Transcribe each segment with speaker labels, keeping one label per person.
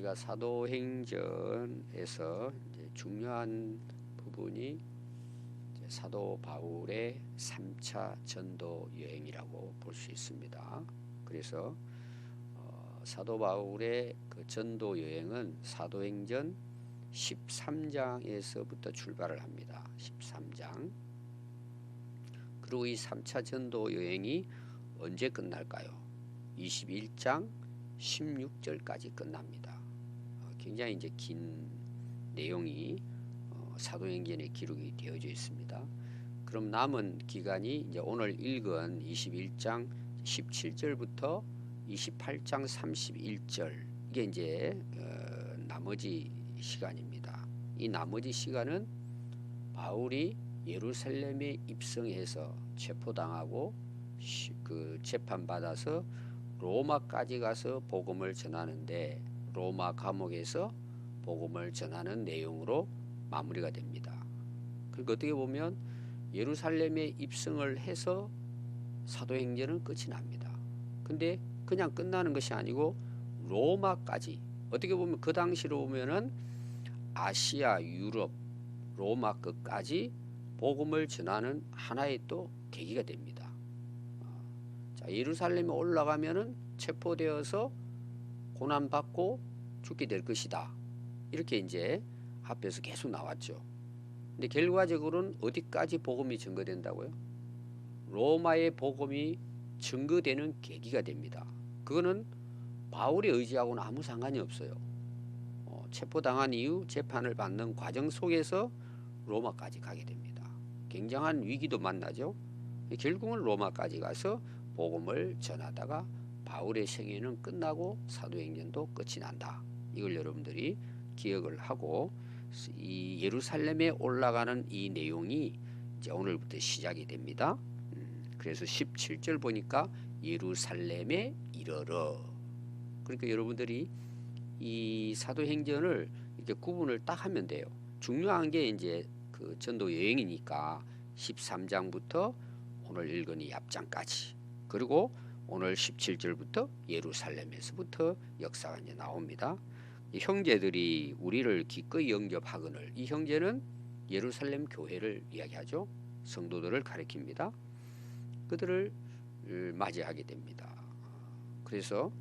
Speaker 1: 우리가 사도행전에서 이제 중요한 부분이 이제 사도 바울의 3차 전도 여행이라고 볼 수 있습니다. 그래서 사도 바울의 그 전도 여행은 사도행전 13장에서부터 출발을 합니다. 13장. 그리고 이 3차 전도 여행이 언제 끝날까요? 21장 16절까지 끝납니다. 굉장히 이제 긴 내용이 사도행전에 기록이 되어져 있습니다. 그럼 남은 기간이 이제 오늘 읽은 21장 17절부터 28장 31절 이게 이제 나머지 시간입니다. 이 나머지 시간은 바울이 예루살렘에 입성해서 체포당하고 그 재판받아서 로마까지 가서 복음을 전하는데 로마 감옥에서 복음을 전하는 내용으로 마무리가 됩니다. 그러니까 어떻게 보면 예루살렘에 입성을 해서 사도행전은 끝이 납니다. 근데 그냥 끝나는 것이 아니고 로마까지 어떻게 보면 그 당시로 보면은 아시아, 유럽, 로마 끝까지 복음을 전하는 하나의 또 계기가 됩니다. 자, 예루살렘에 올라가면은 체포되어서 고난받고 죽게 될 것이다. 이렇게 이제 앞에서 계속 나왔죠. 근데 결과적으로는 어디까지 복음이 증거된다고요? 로마의 복음이 증거되는 계기가 됩니다. 그거는 바울의 의지하고는 아무 상관이 없어요. 체포당한 이후 재판을 받는 과정 속에서 로마까지 가게 됩니다. 굉장한 위기도 만나죠. 결국은 로마까지 가서 복음을 전하다가 바울의 생애는 끝나고 사도행전도 끝이 난다. 이걸 여러분들이 기억을 하고 이 예루살렘에 올라가는 이 내용이 이제 오늘부터 시작이 됩니다. 그래서 17절 보니까 예루살렘에 이르러. 그러니까 여러분들이 이 사도행전을 이렇게 구분을 딱 하면 돼요. 중요한 게 이제 그 전도 여행이니까 13장부터 오늘 읽은 이 앞장까지 그리고 오늘 17절부터 예루살렘에서부터 역사가 이제 나옵니다. 이 형제들이 우리를 기꺼이 영접하거늘 이 형제는 예루살렘 교회를 이야기하죠. 성도들을 가리킵니다. 그들을 맞이하게 됩니다. 그래서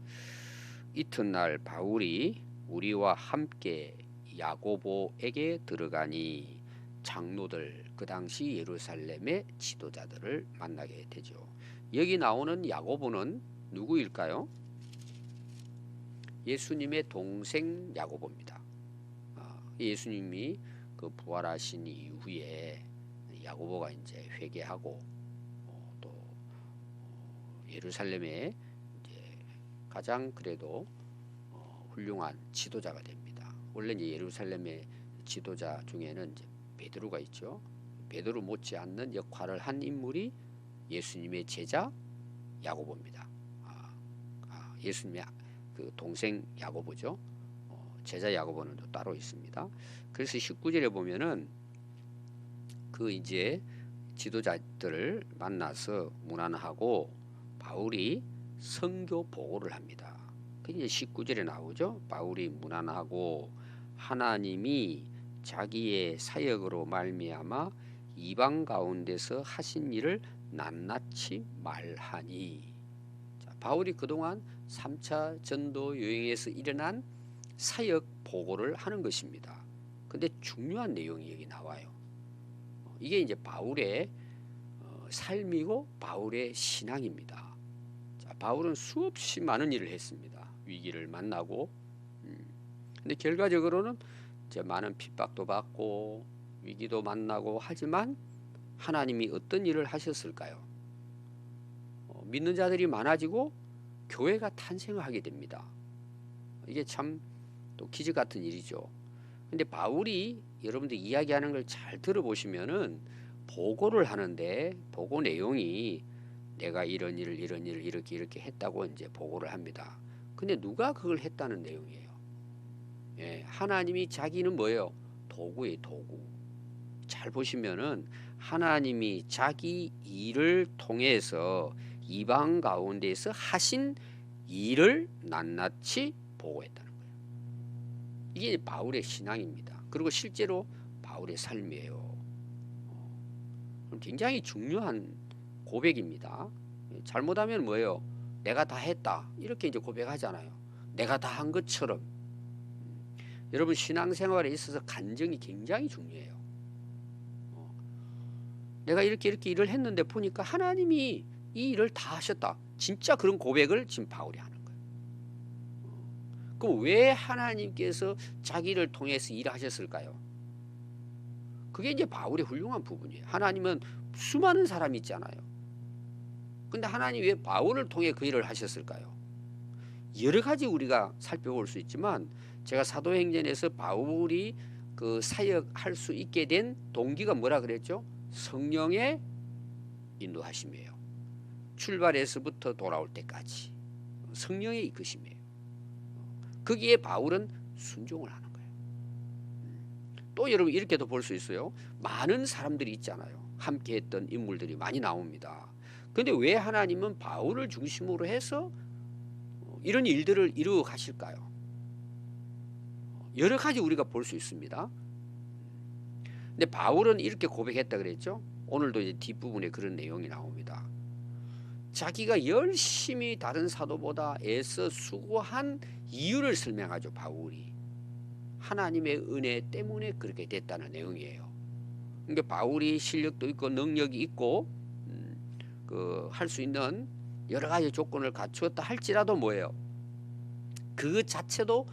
Speaker 1: 이튿날 바울이 우리와 함께 야고보에게 들어가니 장로들 그 당시 예루살렘의 지도자들을 만나게 되죠. 여기 나오는 야고보는 누구일까요? 예수님의 동생 야고보입니다. 예수님이 그 부활하신 이후에 야고보가 이제 회개하고 또 예루살렘에 이제 가장 그래도 훌륭한 지도자가 됩니다. 원래 이제 예루살렘의 지도자 중에는 이제 베드로가 있죠. 베드로 못지않는 역할을 한 인물이 예수님의 제자 야고보입니다. 예수님의 그 동생 야고보죠. 제자 야고보는 또 따로 있습니다. 그래서 19절에 보면은 그 이제 지도자들을 만나서 문안하고 바울이 선교 보고를 합니다. 그 이제 19절에 나오죠. 바울이 문안하고 하나님이 자기의 사역으로 말미암아 이방 가운데서 하신 일을 낱낱이 말하니. 자, 바울이 그동안 3차 전도 여행에서 일어난 사역 보고를 하는 것입니다. 근데 중요한 내용이 여기 나와요. 이게 이제 바울의 삶이고 바울의 신앙입니다. 자, 바울은 수없이 많은 일을 했습니다. 위기를 만나고 근데 결과적으로는 이제 많은 핍박도 받고 위기도 만나고 하지만 하나님이 어떤 일을 하셨을까요? 믿는 자들이 많아지고 교회가 탄생을 하게 됩니다. 이게 참 또 기적 같은 일이죠. 근데 바울이 여러분들 이야기하는 걸 잘 들어보시면은 보고를 하는데 보고 내용이 내가 이런 일을 이렇게 했다고 이제 보고를 합니다. 근데 누가 그걸 했다는 내용이에요. 예, 하나님이 자기는 뭐예요? 도구예요, 도구. 잘 보시면은 하나님이 자기 일을 통해서 이방 가운데에서 하신 일을 낱낱이 보고했다는 거예요. 이게 바울의 신앙입니다. 그리고 실제로 바울의 삶이에요. 굉장히 중요한 고백입니다. 잘못하면 뭐예요? 내가 다 했다 이렇게 이제 고백하잖아요. 내가 다 한 것처럼. 여러분 신앙생활에 있어서 간증이 굉장히 중요해요. 내가 이렇게 일을 했는데 보니까 하나님이 이 일을 다 하셨다. 진짜 그런 고백을 지금 바울이 하는 거예요. 그럼 왜 하나님께서 자기를 통해서 일하셨을까요? 그게 이제 바울의 훌륭한 부분이에요. 하나님은 수많은 사람이 있잖아요. 근데 하나님이 왜 바울을 통해 그 일을 하셨을까요? 여러 가지 우리가 살펴볼 수 있지만 제가 사도행전에서 바울이 그 사역할 수 있게 된 동기가 뭐라 그랬죠? 성령의 인도하심이에요. 출발에서부터 돌아올 때까지 성령의 이끄심이에요. 거기에 바울은 순종을 하는 거예요. 또 여러분 이렇게도 볼 수 있어요. 많은 사람들이 있잖아요. 함께 했던 인물들이 많이 나옵니다. 그런데 왜 하나님은 바울을 중심으로 해서 이런 일들을 이루어 가실까요? 여러 가지 우리가 볼 수 있습니다. 근데 바울은 이렇게 고백했다 그랬죠. 오늘도 이제 뒷부분에 그런 내용이 나옵니다. 자기가 열심히 다른 사도보다 애써 수고한 이유를 설명하죠. 바울이 하나님의 은혜 때문에 그렇게 됐다는 내용이에요. 그러니까 바울이 실력도 있고 능력이 있고 할 수 있는 여러 가지 조건을 갖추었다 할지라도 뭐예요? 그 자체도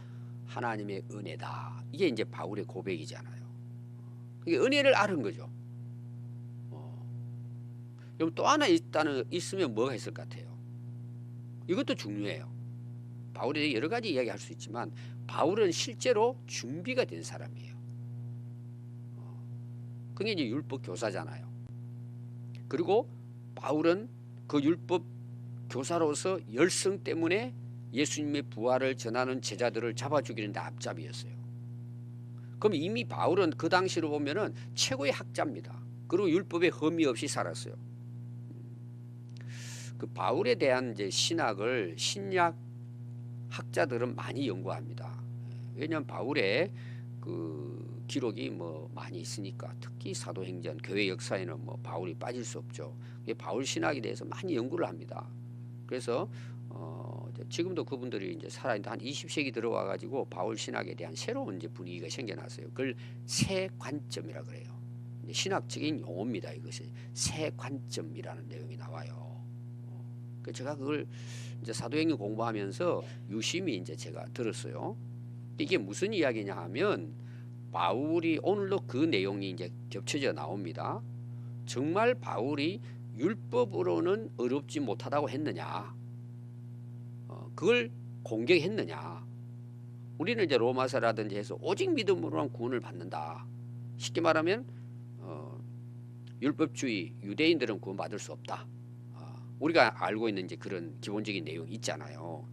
Speaker 1: 하나님의 은혜다. 이게 이제 바울의 고백이잖아요. 그게 은혜를 아는 거죠. 그럼 또 하나 있으면 뭐가 있을 것 같아요? 이것도 중요해요. 바울이 여러 가지 이야기할 수 있지만 바울은 실제로 준비가 된 사람이에요. 그게 이제 율법 교사잖아요. 그리고 바울은 그 율법 교사로서 열성 때문에 예수님의 부활을 전하는 제자들을 잡아 죽이는데 앞잡이였어요. 그럼 이미 바울은 그 당시로 보면은 최고의 학자입니다. 그리고 율법에 흠이 없이 살았어요. 그 바울에 대한 이제 신학을 신약 학자들은 많이 연구합니다. 왜냐하면 바울의 그 기록이 뭐 많이 있으니까. 특히 사도행전 교회 역사에는 뭐 바울이 빠질 수 없죠. 바울 신학에 대해서 많이 연구를 합니다. 그래서 지금도 그분들이 이제 살아있는데 한 20세기 들어와 가지고 바울 신학에 대한 새로운 이제 분위기가 생겨났어요. 그걸 새 관점이라 그래요. 신학적인 용어입니다. 이것이 새 관점이라는 내용이 나와요. 제가 그걸 이제 사도행전 공부하면서 유심히 이제 제가 들었어요. 이게 무슨 이야기냐 하면 바울이 오늘도 그 내용이 이제 겹쳐져 나옵니다. 정말 바울이 율법으로는 어렵지 못하다고 했느냐? 그걸 공격했느냐? 우리는 이제 로마서라든지 해서 오직 믿음으로만 구원을 받는다. 쉽게 말하면 율법주의 유대인들은 구원받을 수 없다. 우리가 알고 있는 이제 그런 기본적인 내용이 있잖아요.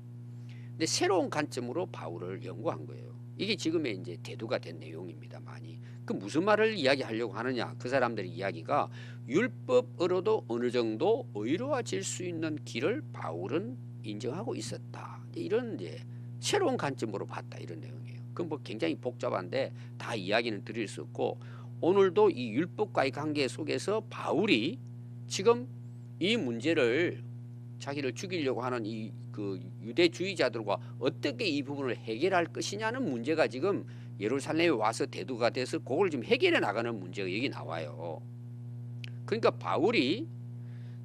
Speaker 1: 근데 새로운 관점으로 바울을 연구한 거예요. 이게 지금의 이제 대두가 된 내용입니다. 많이. 그 무슨 말을 이야기하려고 하느냐? 그 사람들의 이야기가 율법으로도 어느 정도 의로워질 수 있는 길을 바울은 인정하고 있었다. 이런 이제 새로운 관점으로 봤다 이런 내용이에요. 그건 뭐 굉장히 복잡한데 다 이야기는 드릴 수 없고 오늘도 이 율법과의 관계 속에서 바울이 지금 이 문제를 자기를 죽이려고 하는 이 그 유대주의자들과 어떻게 이 부분을 해결할 것이냐는 문제가 지금 예루살렘에 와서 대두가 돼서 그걸 지금 해결해 나가는 문제가 여기 나와요. 그러니까 바울이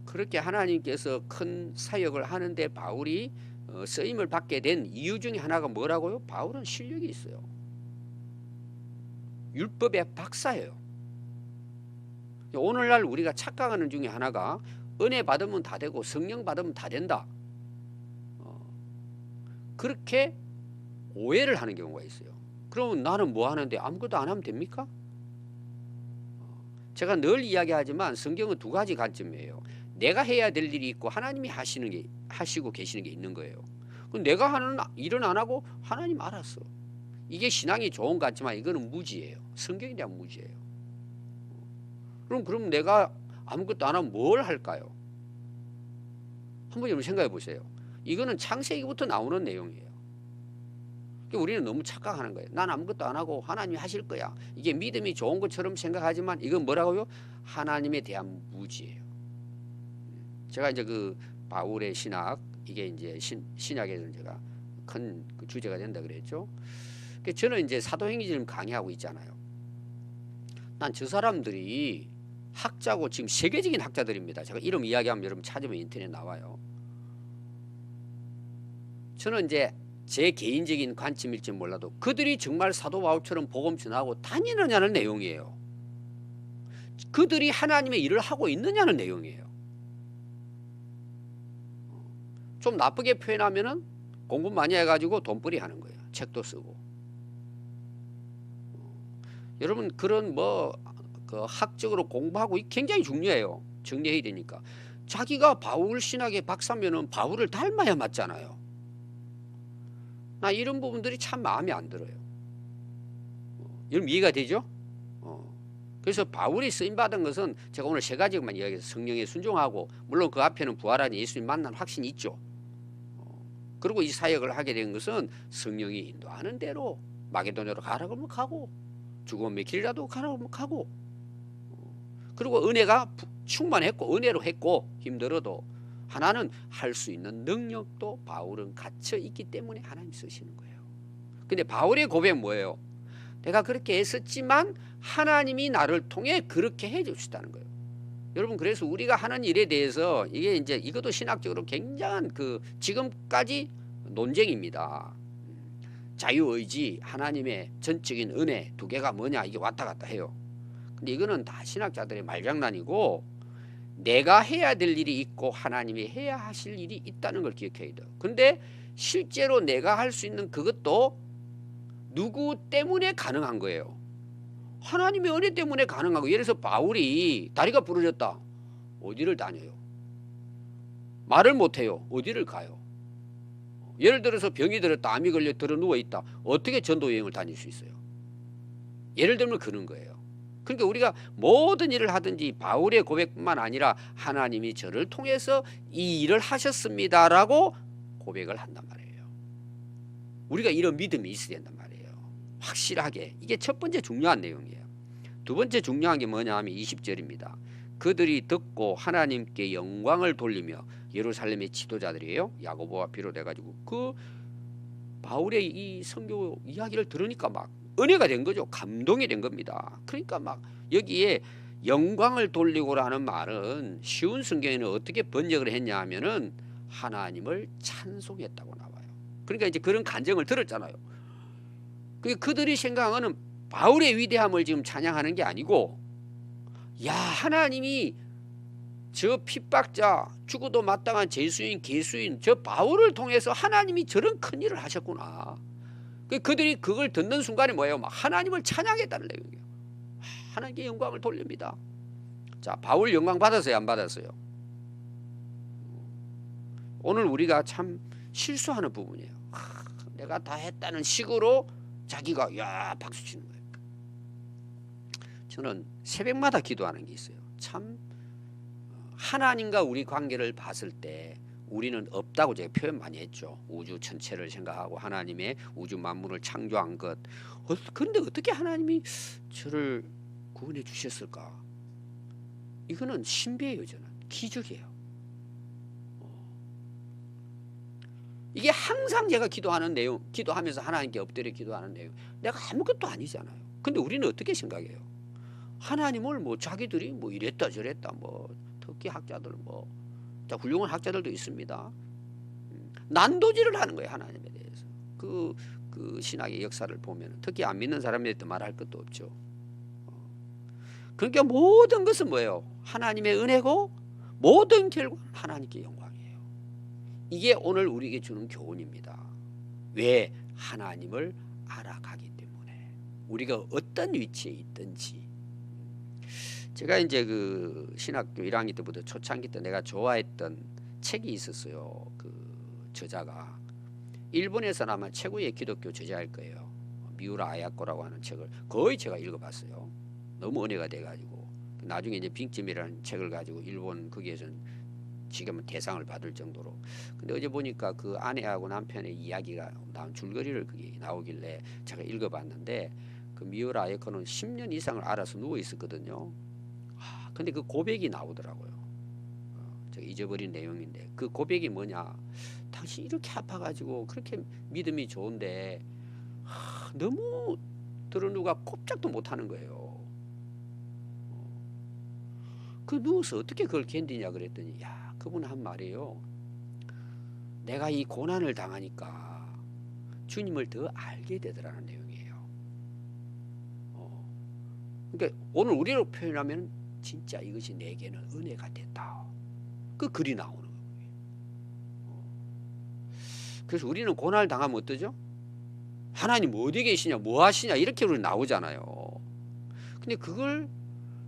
Speaker 1: 그렇게 하나님께서 큰 사역을 하는데 바울이 쓰임을 받게 된 이유 중에 하나가 뭐라고요? 바울은 실력이 있어요. 율법의 박사예요. 오늘날 우리가 착각하는 중에 하나가 은혜 받으면 다 되고 성령 받으면 다 된다. 그렇게 오해를 하는 경우가 있어요. 그러면 나는 뭐 하는데 아무것도 안 하면 됩니까? 제가 늘 이야기하지만 성경은 두 가지 관점이에요. 내가 해야 될 일이 있고 하나님이 하시고 계시는 게 있는 거예요. 그럼 내가 하는 일은 안 하고 하나님 알았어. 이게 신앙이 좋은 것 같지만 이거는 무지예요. 성경에 대한 무지예요. 그럼 내가 아무것도 안 하면 뭘 할까요? 한번 여러분 생각해 보세요. 이거는 창세기부터 나오는 내용이에요. 우리는 너무 착각하는 거예요. 난 아무것도 안 하고 하나님이 하실 거야. 이게 믿음이 좋은 것처럼 생각하지만 이건 뭐라고요? 하나님에 대한 무지예요. 제가 이제 그 바울의 신학, 이게 이제 신약에서 제가 큰 그 주제가 된다 그랬죠. 저는 이제 사도행전을 강의하고 있잖아요. 난 저 사람들이 학자고 지금 세계적인 학자들입니다. 제가 이름 이야기하면 여러분 찾으면 인터넷 나와요. 저는 이제 제 개인적인 관점일지 몰라도 그들이 정말 사도 바울처럼 복음 전하고 다니느냐는 내용이에요. 그들이 하나님의 일을 하고 있느냐는 내용이에요. 좀 나쁘게 표현하면은 공부 많이 해가지고 돈벌이 하는 거예요. 책도 쓰고. 여러분 그런 그 학적으로 공부하고 굉장히 중요해요. 정리해야 되니까. 자기가 바울 신학의 박사면은 바울을 닮아야 맞잖아요. 나 이런 부분들이 참 마음에 안 들어요. 여러분 이해가 되죠? 그래서 바울이 쓰임받은 것은 제가 오늘 세 가지만 이야기해서 성령에 순종하고, 물론 그 앞에는 부활한 예수님 만난 확신이 있죠. 그리고 이 사역을 하게 된 것은 성령이 인도하는 대로 마게도냐로 가라고 하면 가고, 죽음의 길이라도 가라고 하면 가고, 그리고 은혜가 충만했고 은혜로 했고, 힘들어도 하나는 할 수 있는 능력도 바울은 갖춰 있기 때문에 하나님 쓰시는 거예요. 근데 바울의 고백은 뭐예요? 내가 그렇게 애썼지만 하나님이 나를 통해 그렇게 해 주시다는 거예요. 여러분 그래서 우리가 하는 일에 대해서 이게 이제 이것도 신학적으로 굉장한 그 지금까지 논쟁입니다. 자유의지, 하나님의 전적인 은혜 두 개가 뭐냐, 이게 왔다 갔다 해요. 근데 이거는 다 신학자들의 말장난이고, 내가 해야 될 일이 있고 하나님이 해야 하실 일이 있다는 걸 기억해야 돼요. 근데 실제로 내가 할 수 있는 그것도 누구 때문에 가능한 거예요? 하나님의 은혜 때문에 가능하고. 예를 들어서 바울이 다리가 부러졌다. 어디를 다녀요? 말을 못해요. 어디를 가요? 예를 들어서 병이 들었다. 암이 걸려 들어 누워있다. 어떻게 전도 여행을 다닐 수 있어요? 예를 들면 그런 거예요. 그러니까 우리가 모든 일을 하든지 바울의 고백뿐만 아니라 하나님이 저를 통해서 이 일을 하셨습니다라고 고백을 한단 말이에요. 우리가 이런 믿음이 있어야 된단 말이에요. 확실하게. 이게 첫 번째 중요한 내용이에요. 두 번째 중요한 게 뭐냐 하면 20절입니다. 그들이 듣고 하나님께 영광을 돌리며, 예루살렘의 지도자들이에요. 야고보와 비롯해 가지고 그 바울의 이 선교 이야기를 들으니까 막 은혜가 된 거죠. 감동이 된 겁니다. 그러니까 막 여기에 영광을 돌리고라는 말은 쉬운 성경에는 어떻게 번역을 했냐 하면은 하나님을 찬송했다고 나와요. 그러니까 이제 그런 간증을 들었잖아요. 그들이 생각하는 바울의 위대함을 지금 찬양하는 게 아니고, 야, 하나님이 저 핍박자, 죽어도 마땅한 죄수인 개수인 저 바울을 통해서 하나님이 저런 큰 일을 하셨구나. 그들이 그걸 듣는 순간에 뭐예요? 막 하나님을 찬양했다는 내용이에요. 하나님께 영광을 돌립니다. 자, 바울 영광 받았어요, 안 받았어요? 오늘 우리가 참 실수하는 부분이에요. 내가 다 했다는 식으로 자기가 야 박수 치는 거예요. 저는 새벽마다 기도하는 게 있어요. 참 하나님과 우리 관계를 봤을 때 우리는 없다고 제가 표현 많이 했죠. 우주 전체를 생각하고 하나님의 우주 만물을 창조한 것. 그런데 어떻게 하나님이 저를 구원해 주셨을까? 이거는 신비예요. 저는 기적이에요. 이게 항상 제가 기도하는 내용, 기도하면서 하나님께 엎드려 기도하는 내용. 내가 아무것도 아니잖아요. 근데 우리는 어떻게 생각해요? 하나님을 뭐 자기들이 뭐 이랬다 저랬다, 뭐 특히 학자들 뭐 훌륭한 학자들도 있습니다. 난도질을 하는 거예요, 하나님에 대해서. 그 신학의 역사를 보면 특히 안 믿는 사람에 대해 말할 것도 없죠. 그러니까 모든 것은 뭐예요? 하나님의 은혜고 모든 결과는 하나님께 영광이에요. 이게 오늘 우리에게 주는 교훈입니다. 왜? 하나님을 알아가기 때문에. 우리가 어떤 위치에 있든지. 제가 이제 그 신학교 1학년 때부터 초창기 때 내가 좋아했던 책이 있었어요. 그 저자가 일본에서는 아마 최고의 기독교 저자일 거예요. 미우라 아야코라고 하는 책을 거의 제가 읽어봤어요. 너무 은혜가 돼가지고 나중에 이제 빙점이라는 책을 가지고 일본 거기에서는 지금은 대상을 받을 정도로. 근데 어제 보니까 그 아내하고 남편의 이야기가 나온 줄거리를 그게 나오길래 제가 읽어봤는데 그 미우라 아이콘은 10년 이상을 알아서 누워 있었거든요. 근데 그 고백이 나오더라고요. 제가 잊어버린 내용인데 그 고백이 뭐냐? 당신 이렇게 아파가지고 그렇게 믿음이 좋은데 너무 들어누가 꼼짝도 못하는 거예요. 그 누워서 어떻게 그걸 견디냐 그랬더니 야 그분 한 말이에요. 내가 이 고난을 당하니까 주님을 더 알게 되더라는 내용이에요. 그러니까 오늘 우리로 표현하면 진짜 이것이 내게는 은혜가 됐다. 그 글이 나오는 거예요. 그래서 우리는 고난을 당하면 어떠죠? 하나님 어디 계시냐 뭐 하시냐 이렇게 우리 나오잖아요. 근데 그걸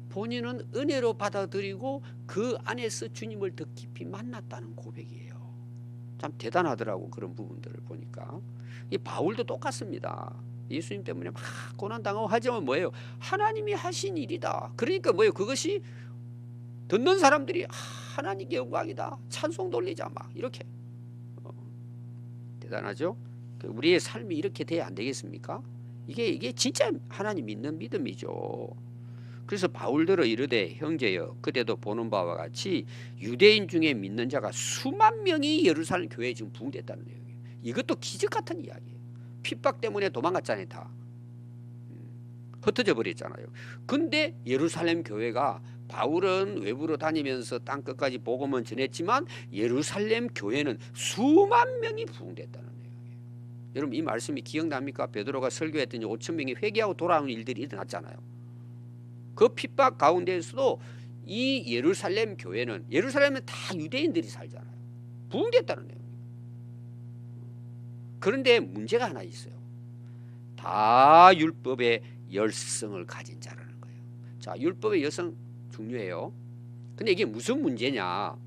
Speaker 1: 본인은 은혜로 받아들이고 그 안에서 주님을 더 깊이 만났다는 고백이에요. 참 대단하더라고 그런 부분들을 보니까. 이 바울도 똑같습니다. 예수님 때문에 막 고난당하고 하지만 뭐예요? 하나님이 하신 일이다. 그러니까 뭐예요? 그것이 듣는 사람들이 하나님께 영광이다. 찬송 돌리자 막 이렇게. 대단하죠? 우리의 삶이 이렇게 돼야 안 되겠습니까? 이게 진짜 하나님 믿는 믿음이죠. 그래서 바울들은 이르되 형제여 그대도 보는 바와 같이 유대인 중에 믿는 자가 수만 명이 예루살렘 교회에 지금 부흥됐다는 내용이에요. 이것도 기적 같은 이야기예요. 핍박 때문에 도망갔잖아요. 다 흩어져 버렸잖아요. 근데 예루살렘 교회가 바울은 외부로 다니면서 땅끝까지 복음은 전했지만 예루살렘 교회는 수만 명이 부흥됐다는 내용이에요. 여러분 이 말씀이 기억납니까? 베드로가 설교했더니 5천 명이 회개하고 돌아오는 일들이 일어났잖아요. 그 핍박 가운데에서도 이 예루살렘 교회는 예루살렘은 다 유대인들이 살잖아요. 부흥됐다는 내용이에요. 그런데 문제가 하나 있어요. 다 율법의 열성을 가진 자라는 거예요. 자, 율법의 열성 중요해요. 근데 이게 무슨 문제냐?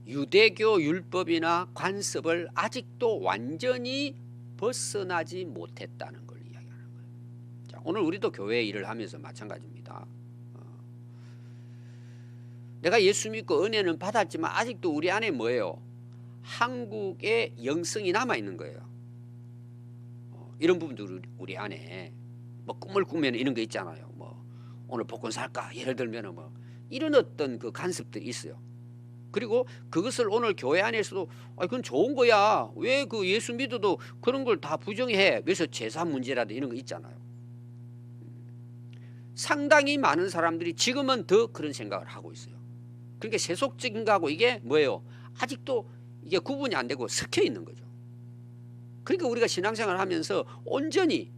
Speaker 1: 유대교 율법이나 관습을 아직도 완전히 벗어나지 못했다는 걸 이야기하는 거예요. 자, 오늘 우리도 교회 일을 하면서 마찬가지입니다. 내가 예수 믿고 은혜는 받았지만 아직도 우리 안에 뭐예요? 한국의 영성이 남아 있는 거예요. 이런 부분도 우리 안에 뭐 꿈을 꾸면 이런 거 있잖아요. 뭐 오늘 복권 살까? 예를 들면 뭐 이런 어떤 그 간섭들이 있어요. 그리고 그것을 오늘 교회 안에서도 그건 좋은 거야. 왜 그 예수 믿어도 그런 걸 다 부정해? 그래서 제사 문제라도 이런 거 있잖아요. 상당히 많은 사람들이 지금은 더 그런 생각을 하고 있어요. 그러니까 세속적인 거하고 이게 뭐예요? 아직도 이게 구분이 안 되고 섞여 있는 거죠. 그러니까 우리가 신앙생활을 하면서 온전히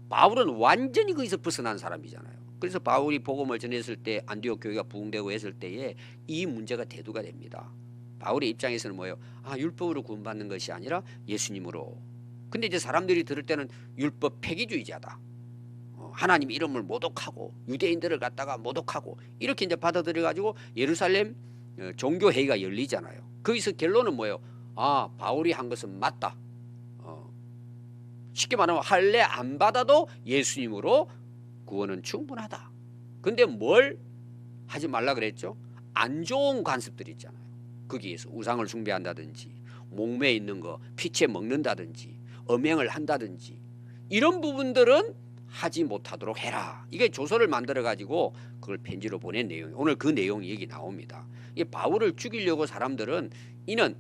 Speaker 1: 바울은 완전히 거기서 벗어난 사람이잖아요. 그래서 바울이 복음을 전했을 때 안디옥 교회가 부흥되고 했을 때에 이 문제가 대두가 됩니다. 바울의 입장에서는 뭐예요? 율법으로 구원받는 것이 아니라 예수님으로. 근데 이제 사람들이 들을 때는 율법 폐기주의자다. 하나님 이름을 모독하고 유대인들을 갖다가 모독하고 이렇게 이제 받아들여 가지고 예루살렘 종교회의가 열리잖아요. 거기서 결론은 뭐예요? 바울이 한 것은 맞다. 쉽게 말하면 할례 안 받아도 예수님으로 구원은 충분하다. 근데 뭘 하지 말라 그랬죠? 안 좋은 관습들이 있잖아요. 거기에서 우상을 숭배한다든지 목매에 있는 거 피채 먹는다든지 음행을 한다든지 이런 부분들은 하지 못하도록 해라. 이게 조서를 만들어 가지고 그걸 편지로 보낸 내용이에요. 오늘 그 내용이 여기 나옵니다. 이 바울을 죽이려고 사람들은 이는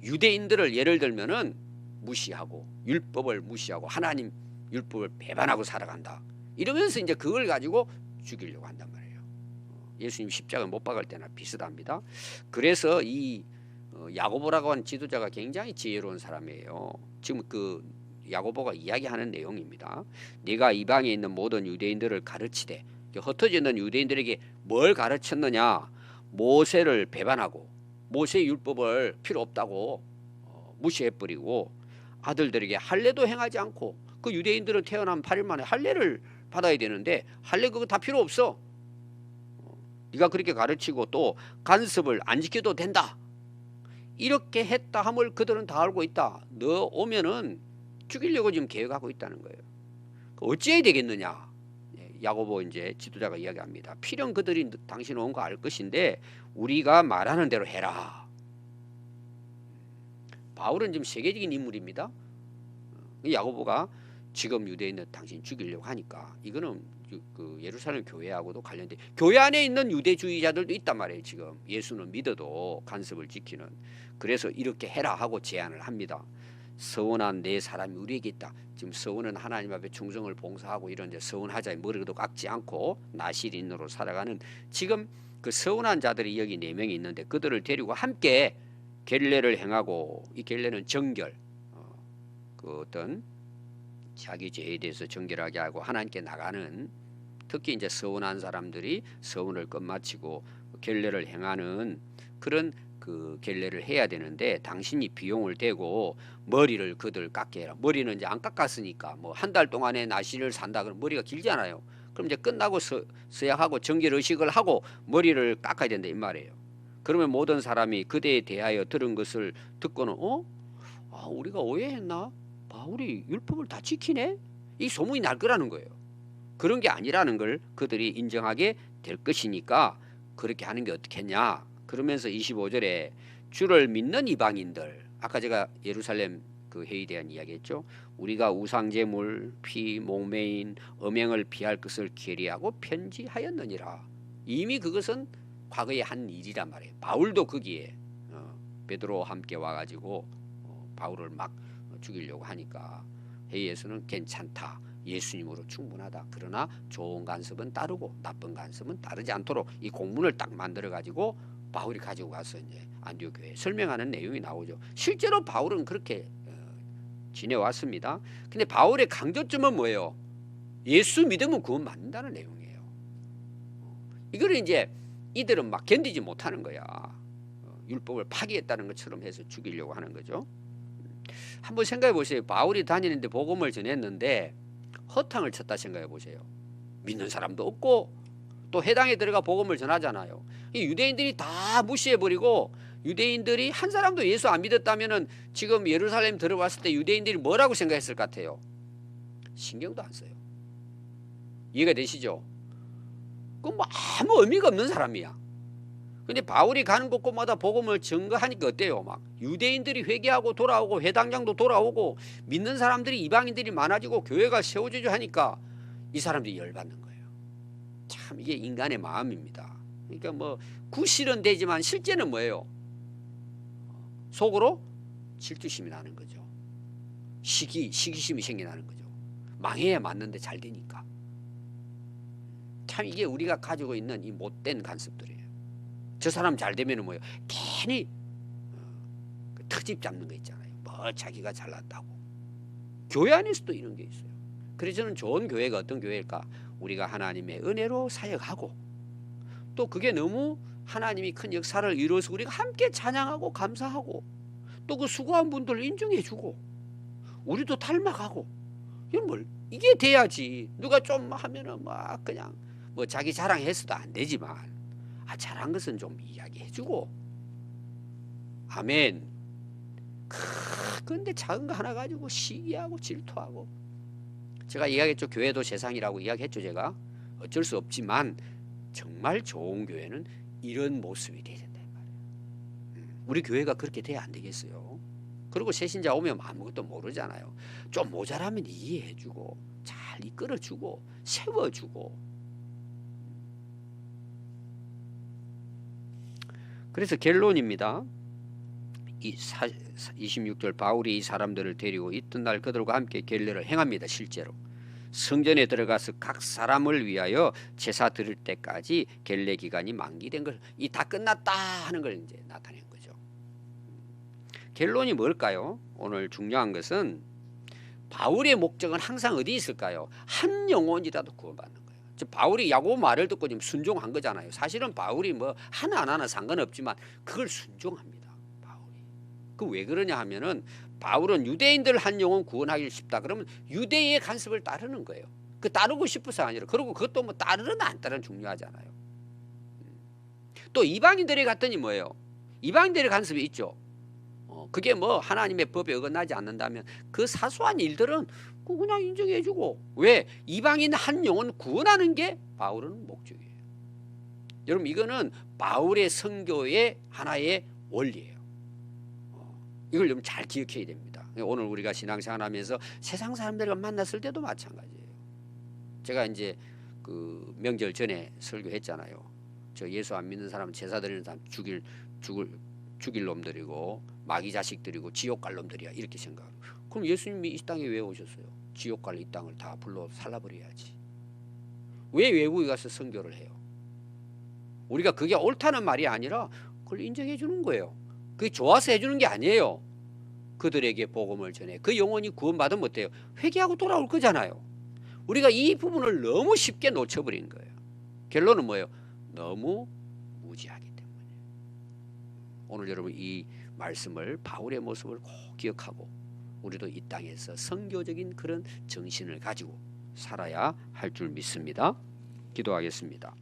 Speaker 1: 유대인들을 예를 들면은 무시하고 율법을 무시하고 하나님 율법을 배반하고 살아간다. 이러면서 이제 그걸 가지고 죽이려고 한단 말이에요. 예수님 십자가 못 박을 때나 비슷합니다. 그래서 이 야고보라고 하는 지도자가 굉장히 지혜로운 사람이에요. 지금 그 야고보가 이야기하는 내용입니다. 네가 이방에 있는 모든 유대인들을 가르치되 흩어져 있는 유대인들에게 뭘 가르쳤느냐? 모세를 배반하고 모세 율법을 필요 없다고 무시해버리고 아들들에게 할례도 행하지 않고 그 유대인들은 태어난 8일 만에 할례를 받아야 되는데 할례 그거 다 필요 없어. 네가 그렇게 가르치고 또 간섭을 안 지켜도 된다. 이렇게 했다 함을 그들은 다 알고 있다. 너 오면은 죽이려고 지금 계획하고 있다는 거예요. 어찌해야 되겠느냐? 야고보 이제 지도자가 이야기합니다. 필연 그들이 당신 온 거 알 것인데 우리가 말하는 대로 해라. 바울은 지금 세계적인 인물입니다. 야고보가 지금 유대인들 당신 죽이려고 하니까 이거는 그 예루살렘 교회하고도 관련돼, 교회 안에 있는 유대주의자들도 있단 말이에요. 지금 예수는 믿어도 간섭을 지키는. 그래서 이렇게 해라 하고 제안을 합니다. 서원한 네 사람이 우리에게 있다. 지금 서원은 하나님 앞에 충성을 봉사하고 이런데 서원하자, 머리도 깎지 않고 나실인으로 살아가는 지금 그 서원한 자들이 여기 4명이 있는데 그들을 데리고 함께 겔레를 행하고, 이 겔레는 정결, 그 어떤 자기 죄에 대해서 정결하게 하고 하나님께 나가는, 특히 이제 서원한 사람들이 서원을 끝마치고 겔레를 행하는 그런 그 겔레를 해야 되는데 당신이 비용을 대고 머리를 그들 깎게 해라. 머리는 이제 안 깎았으니까 뭐 한 달 동안에 나시를 산다 그러면 머리가 길잖아요. 그럼 이제 끝나고 서약하고 정결 의식을 하고 머리를 깎아야 된다 이 말이에요. 그러면 모든 사람이 그대에 대하여 들은 것을 듣고는 우리가 오해했나? 바울이 율법을 다 지키네? 이 소문이 날 거라는 거예요. 그런 게 아니라는 걸 그들이 인정하게 될 것이니까 그렇게 하는 게 어떻겠냐. 그러면서 25절에 주를 믿는 이방인들, 아까 제가 예루살렘 그 회의에 대한 이야기했죠. 우리가 우상제물, 피, 목매인, 음행을 피할 것을 계리하고 편지하였느니라. 이미 그것은 과거에 한 일이란 말이에요. 바울도 거기에 베드로와 함께 와가지고 바울을 막 죽이려고 하니까 회의에서는 괜찮다. 예수님으로 충분하다. 그러나 좋은 간섭은 따르고 나쁜 간섭은 따르지 않도록 이 공문을 딱 만들어 가지고 바울이 가지고 가서 이제 안디옥 교회에 설명하는 내용이 나오죠. 실제로 바울은 그렇게 지내왔습니다. 근데 바울의 강조점은 뭐예요? 예수 믿으면 구원 받는다는 내용이에요. 이거를 이제 이들은 막 견디지 못하는 거야. 율법을 파기했다는 것처럼 해서 죽이려고 하는 거죠. 한번 생각해 보세요. 바울이 다니는데 복음을 전했는데 허탕을 쳤다 생각해 보세요. 믿는 사람도 없고 또 해당에 들어가 복음을 전하잖아요. 이 유대인들이 다 무시해버리고, 유대인들이 한 사람도 예수 안 믿었다면은 지금 예루살렘 들어갔을 때 유대인들이 뭐라고 생각했을 것 같아요? 신경도 안 써요. 이해가 되시죠? 그건 뭐 아무 의미가 없는 사람이야. 근데 바울이 가는 곳곳마다 복음을 증거하니까 어때요? 막 유대인들이 회개하고 돌아오고 회당장도 돌아오고 믿는 사람들이, 이방인들이 많아지고 교회가 세워지죠 하니까 이 사람들이 열받는 거예요. 참 이게 인간의 마음입니다. 그러니까 뭐 구실은 되지만 실제는 뭐예요? 속으로 질투심이 나는 거죠. 시기심이 생겨나는 거죠. 망해야 맞는데 잘 되니까. 참 이게 우리가 가지고 있는 이 못된 간섭들이에요. 저 사람 잘 되면 뭐예요? 괜히 그 트집 잡는 거 있잖아요. 뭐 자기가 잘났다고. 교회 안에서도 이런 게 있어요. 그래서 저는 좋은 교회가 어떤 교회일까? 우리가 하나님의 은혜로 사역하고 또 그게 너무 하나님이 큰 역사를 이루어서 우리가 함께 찬양하고 감사하고 또 그 수고한 분들 인정해주고 우리도 닮아가고, 이게 돼야지. 누가 좀 하면은 막 그냥 뭐 자기 자랑해서도 안 되지만 잘한 것은 좀 이야기해주고, 아멘. 그런데 작은 거 하나 가지고 시기하고 질투하고, 제가 이야기했죠. 교회도 세상이라고 이야기했죠. 제가 어쩔 수 없지만 정말 좋은 교회는 이런 모습이 돼야 된다 말이에요. 우리 교회가 그렇게 돼야 안 되겠어요. 그리고 새신자 오면 아무것도 모르잖아요. 좀 모자라면 이해해주고 잘 이끌어주고 세워주고. 그래서 결론입니다. 26절 바울이 이 사람들을 데리고 이튿날 그들과 함께 겔레를 행합니다. 실제로 성전에 들어가서 각 사람을 위하여 제사 드릴 때까지 겔레 기간이 만기된 걸, 이 다 끝났다 하는 걸 이제 나타낸 거죠. 결론이 뭘까요? 오늘 중요한 것은 바울의 목적은 항상 어디 있을까요? 한 영혼이라도 구원받는 거예요. 즉 바울이 야고보 말을 듣고 지금 순종한 거잖아요. 사실은 바울이 뭐 하나 안 하나 상관없지만 그걸 순종합니다. 바울이. 그 왜 그러냐 하면은 바울은 유대인들 한 영혼 구원하기 싶다 그러면 유대의 간섭을 따르는 거예요. 그 따르고 싶어서 아니라, 그리고 그것도 뭐 따르나 안 따르나 중요하잖아요. 또 이방인들이 갔더니 뭐예요? 이방인들의 간섭이 있죠. 그게 뭐 하나님의 법에 어긋나지 않는다면 그 사소한 일들은 그 그냥 인정해주고. 왜? 이방인 한 영혼 구원하는 게 바울은 목적이에요. 여러분 이거는 바울의 선교의 하나의 원리예요. 이걸 여러분 잘 기억해야 됩니다. 오늘 우리가 신앙생활하면서 세상 사람들과 만났을 때도 마찬가지예요. 제가 이제 그 명절 전에 설교했잖아요. 저 예수 안 믿는 사람은 제사 드리는 사람 죽일 놈들이고 마귀 자식들이고 지옥 갈 놈들이야 이렇게 생각하고. 그럼 예수님이 이 땅에 왜 오셨어요? 지옥 갈 이 땅을 다 불러 살라버려야지. 왜 외국에 가서 선교를 해요? 우리가 그게 옳다는 말이 아니라 그걸 인정해 주는 거예요. 그게 좋아서 해주는 게 아니에요. 그들에게 복음을 전해 그 영혼이 구원받으면 어때요? 회개하고 돌아올 거잖아요. 우리가 이 부분을 너무 쉽게 놓쳐버린 거예요. 결론은 뭐예요? 너무 무지하기 때문에. 오늘 여러분 이 말씀을 바울의 모습을 꼭 기억하고 우리도 이 땅에서 선교적인 그런 정신을 가지고 살아야 할 줄 믿습니다. 기도하겠습니다.